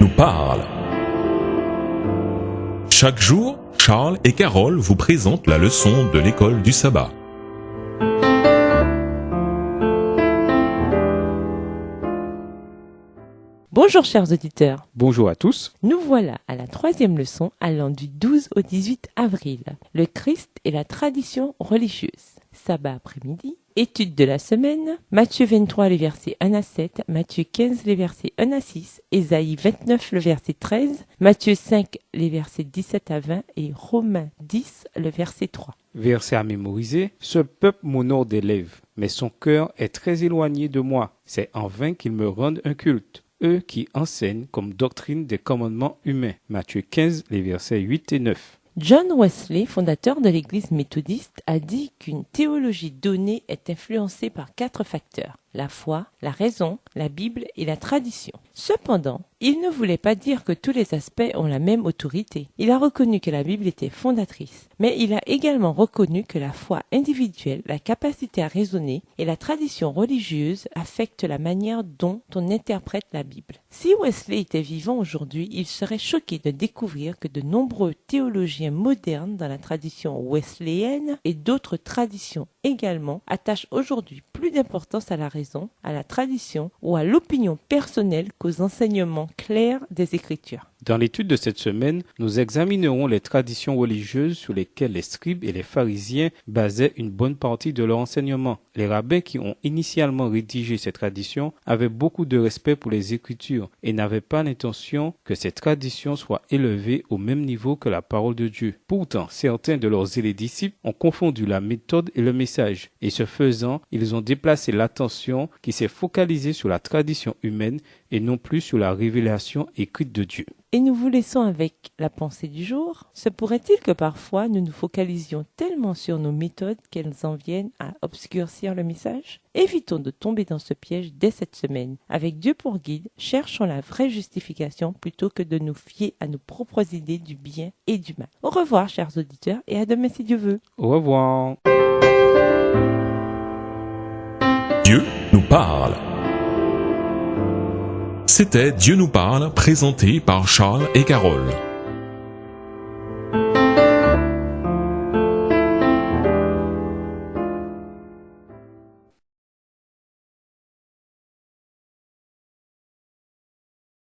nous parle. Chaque jour, Charles et Carole vous présentent la leçon de l'école du sabbat. Bonjour chers auditeurs, Bonjour à tous. nous voilà à la 3e leçon allant du 12 au 18 avril. Le Christ et la tradition religieuse. Sabbat après-midi. Étude de la semaine. Matthieu 23 les versets 1 à 7, Matthieu 15 les versets 1 à 6, Ésaïe 29 le verset 13, Matthieu 5 les versets 17 à 20 et Romains 10 le verset 3. Verset à mémoriser. Ce peuple m'honore des lèvres, mais son cœur est très éloigné de moi. C'est en vain qu'ils me rendent un culte. Eux qui enseignent comme doctrine des commandements humains. Matthieu 15, les versets 8 et 9. John Wesley, fondateur de l'Église méthodiste, a dit qu'une théologie donnée est influencée par 4 facteurs: la foi, la raison, la Bible et la tradition. Cependant, il ne voulait pas dire que tous les aspects ont la même autorité. Il a reconnu que la Bible était fondatrice, mais il a également reconnu que la foi individuelle, la capacité à raisonner et la tradition religieuse affectent la manière dont on interprète la Bible. Si Wesley était vivant aujourd'hui, il serait choqué de découvrir que de nombreux théologiens modernes dans la tradition wesleyenne et d'autres traditions également attachent aujourd'hui plus d'importance à la raison, à la tradition ou à l'opinion personnelle qu'aux enseignements clairs des Écritures. Dans l'étude de cette semaine, nous examinerons les traditions religieuses sur lesquelles les scribes et les pharisiens basaient une bonne partie de leur enseignement. Les rabbins qui ont initialement rédigé ces traditions avaient beaucoup de respect pour les Écritures et n'avaient pas l'intention que ces traditions soient élevées au même niveau que la parole de Dieu. Pourtant, certains de leurs zélés disciples ont confondu la méthode et le message, et ce faisant, ils ont déplacé l'attention qui s'est focalisée sur la tradition humaine et non plus sur la révélation écrite de Dieu. Et nous vous laissons avec la pensée du jour. Se pourrait-il que parfois nous nous focalisions tellement sur nos méthodes qu'elles en viennent à obscurcir le message? Évitons de tomber dans ce piège dès cette semaine. Avec Dieu pour guide, cherchons la vraie justification plutôt que de nous fier à nos propres idées du bien et du mal. Au revoir chers auditeurs et à demain si Dieu veut. Au revoir. Dieu nous parle. C'était Dieu nous parle, présenté par Charles et Carole.